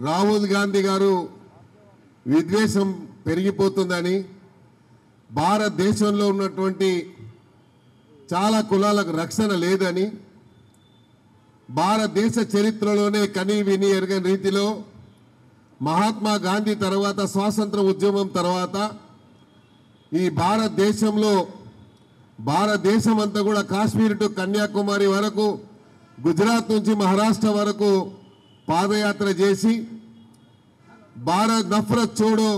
రాహుల్ గాంధీ గారు విద్వేషం పెరిగిపోతుందని, భారతదేశంలో ఉన్నటువంటి చాలా కులాలకు రక్షణ లేదని, భారతదేశ చరిత్రలోనే కని విని ఎరగని రీతిలో మహాత్మా గాంధీ తర్వాత స్వాతంత్ర ఉద్యమం తర్వాత ఈ భారతదేశం అంతా కూడా కాశ్మీర్ టు కన్యాకుమారి వరకు, గుజరాత్ నుంచి మహారాష్ట్ర వరకు పాదయాత్ర చేసి భారత్ నఫరత్ చోడో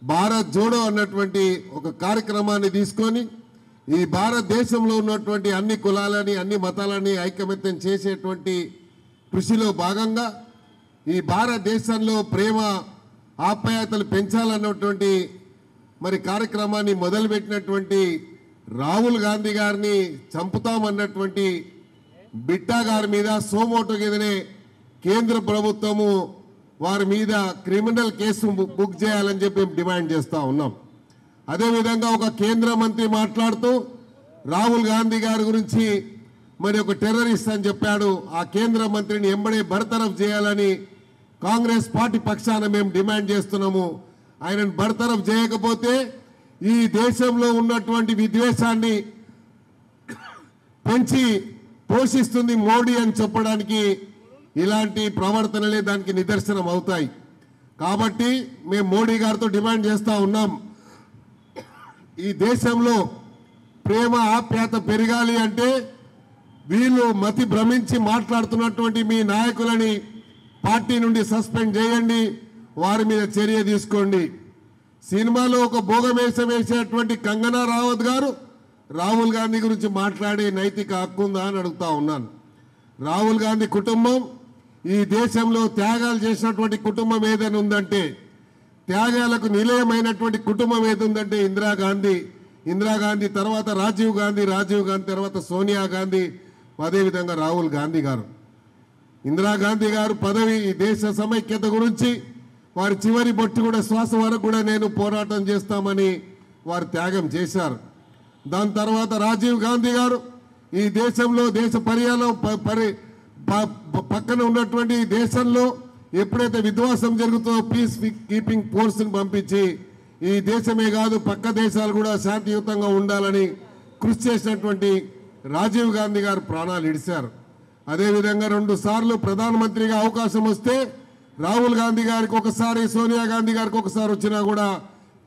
భారత్ జోడో అన్నటువంటి ఒక కార్యక్రమాన్ని తీసుకొని ఈ భారతదేశంలో ఉన్నటువంటి అన్ని కులాలని అన్ని మతాలని ఐకమత్యం చేసేటువంటి కృషిలో భాగంగా ఈ భారతదేశంలో ప్రేమ ఆప్యాయతలు పెంచాలన్నటువంటి మరి కార్యక్రమాన్ని మొదలుపెట్టినటువంటి రాహుల్ గాంధీ గారిని చంపుతామన్నటువంటి బిట్టా గారి మీద సోమోటో కిందనే కేంద్ర ప్రభుత్వము వారి మీద క్రిమినల్ కేసు బుక్ చేయాలని చెప్పి డిమాండ్ చేస్తూ ఉన్నాం. అదేవిధంగా ఒక కేంద్ర మంత్రి మాట్లాడుతూ రాహుల్ గాంధీ గారి గురించి మరి ఒక టెర్రరిస్ట్ అని చెప్పాడు. ఆ కేంద్ర మంత్రిని ఎంబడే బర్తరఫ్ చేయాలని కాంగ్రెస్ పార్టీ పక్షాన మేము డిమాండ్ చేస్తున్నాము. ఆయనను బర్తరఫ్ చేయకపోతే ఈ దేశంలో ఉన్నటువంటి విద్వేషాన్ని పెంచి పోషిస్తుంది మోడీ అని చెప్పడానికి ఇలాంటి ప్రవర్తనలే దానికి నిదర్శనం అవుతాయి. కాబట్టి మేము మోడీ గారితో డిమాండ్ చేస్తూ ఉన్నాం, ఈ దేశంలో ప్రేమ ఆప్యాయత పెరగాలి అంటే వీళ్ళు మతి భ్రమించి మాట్లాడుతున్నటువంటి మీ నాయకులని పార్టీ నుండి సస్పెండ్ చేయండి, వారి మీద చర్య తీసుకోండి. సినిమాలో ఒక భోగమేషం వేసేటువంటి కంగనా రావత్ గారు రాహుల్ గాంధీ గురించి మాట్లాడే నైతిక హక్కు ఉందా అని అడుగుతా ఉన్నాను. రాహుల్ గాంధీ కుటుంబం ఈ దేశంలో త్యాగాలు చేసినటువంటి కుటుంబం ఏదైనా ఉందంటే, త్యాగాలకు నిలయమైనటువంటి కుటుంబం ఏదుందంటే ఇందిరాగాంధీ తర్వాత రాజీవ్ గాంధీ తర్వాత సోనియా గాంధీ, అదేవిధంగా రాహుల్ గాంధీ గారు. ఇందిరాగాంధీ గారు పదవి ఈ దేశ సమైక్యత గురించి వారి చివరి బొట్టు కూడా శ్వాస వరకు కూడా నేను పోరాటం చేస్తామని వారు త్యాగం చేశారు. దాని తర్వాత రాజీవ్ గాంధీ గారు ఈ దేశంలో దేశ పక్కన ఉన్నటువంటి దేశంలో ఎప్పుడైతే విధ్వంసం జరుగుతుందో పీస్ కీపింగ్ ఫోర్స్ని పంపించి ఈ దేశమే కాదు పక్క దేశాలు కూడా శాంతియుతంగా ఉండాలని కృషి చేసినటువంటి రాజీవ్ గాంధీ గారు ప్రాణాలు ఇడిశారు. అదేవిధంగా 2 సార్లు ప్రధానమంత్రిగా అవకాశం వస్తే రాహుల్ గాంధీ గారికి ఒకసారి, సోనియా గాంధీ గారికి ఒకసారి వచ్చినా కూడా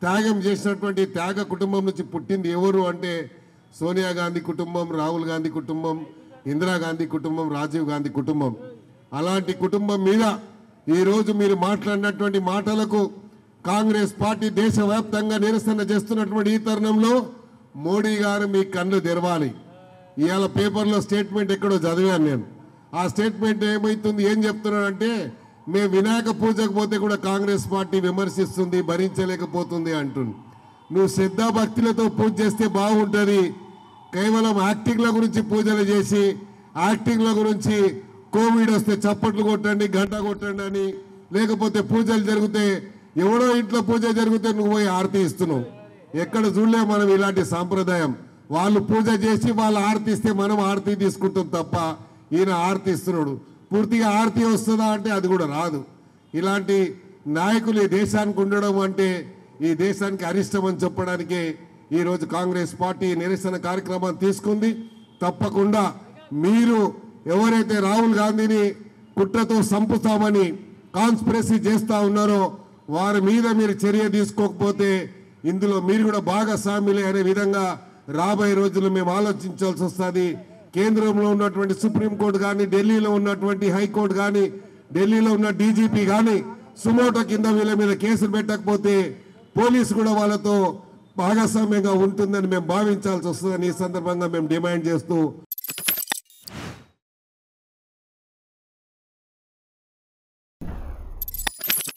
త్యాగం చేసినటువంటి త్యాగ కుటుంబం నుంచి పుట్టింది ఎవరు అంటే సోనియా గాంధీ కుటుంబం, రాహుల్ గాంధీ కుటుంబం, ఇందిరాగాంధీ కుటుంబం, రాజీవ్ గాంధీ కుటుంబం. అలాంటి కుటుంబం మీద ఈరోజు మీరు మాట్లాడినటువంటి మాటలకు కాంగ్రెస్ పార్టీ దేశవ్యాప్తంగా నిరసన చేస్తున్నటువంటి ఈ తరుణంలో మోడీ గారు మీ కళ్ళు తెరవాలి. ఇవాళ పేపర్లో స్టేట్మెంట్ ఎక్కడో చదివాను నేను. ఆ స్టేట్మెంట్ ఏమవుతుంది, ఏం చెప్తున్నాడంటే మేము వినాయక పూజకు పోతే కూడా కాంగ్రెస్ పార్టీ విమర్శిస్తుంది, భరించలేకపోతుంది అంటుంది. నువ్వు శ్రద్ధాభక్తులతో పూజ చేస్తే బాగుంటుంది. కేవలం యాక్టింగ్ల గురించి పూజలు చేసి యాక్టింగ్ల గురించి కోవిడ్ వస్తే చప్పట్లు కొట్టండి, గంట కొట్టండి అని, లేకపోతే పూజలు జరిగితే ఎవడో ఇంట్లో పూజ జరిగితే నువ్వు పోయి ఆరతి ఇస్తున్నావు. ఎక్కడ చూడలే మనం ఇలాంటి సాంప్రదాయం. వాళ్ళు పూజ చేసి వాళ్ళు ఆరతి ఇస్తే మనం ఆరతి తీసుకుంటాం తప్ప ఈయన ఆరతి ఇస్తున్నాడు. పూర్తిగా ఆరతి వస్తుందా అంటే అది కూడా రాదు. ఇలాంటి నాయకులు ఈ దేశానికి ఉండడం అంటే ఈ దేశానికి అరిష్టం అని చెప్పడానికే ఈరోజు కాంగ్రెస్ పార్టీ నిరసన కార్యక్రమాన్ని తీసుకుంది. తప్పకుండా మీరు ఎవరైతే రాహుల్ గాంధీని కుట్రతో సంపుతామని కాన్స్పిరసీ చేస్తూ ఉన్నారో వారి మీద మీరు చర్య తీసుకోకపోతే ఇందులో మీరు కూడా భాగస్వాములే అనే విధంగా రాబోయే రోజుల్లో మేము ఆలోచించాల్సి వస్తుంది. కేంద్రంలో ఉన్నటువంటి సుప్రీంకోర్టు కానీ, ఢిల్లీలో ఉన్నటువంటి హైకోర్టు కానీ, ఢిల్లీలో ఉన్న డీజీపీ కానీ సుమోటో కింద వీళ్ళ మీద కేసులు పెట్టకపోతే పోలీసు కూడా వాళ్ళతో భాగస్వామ్యంగా ఉంటుందని మేము భావించాల్సి వస్తుందని ఈ సందర్భంగా మేము డిమాండ్ చేస్తూ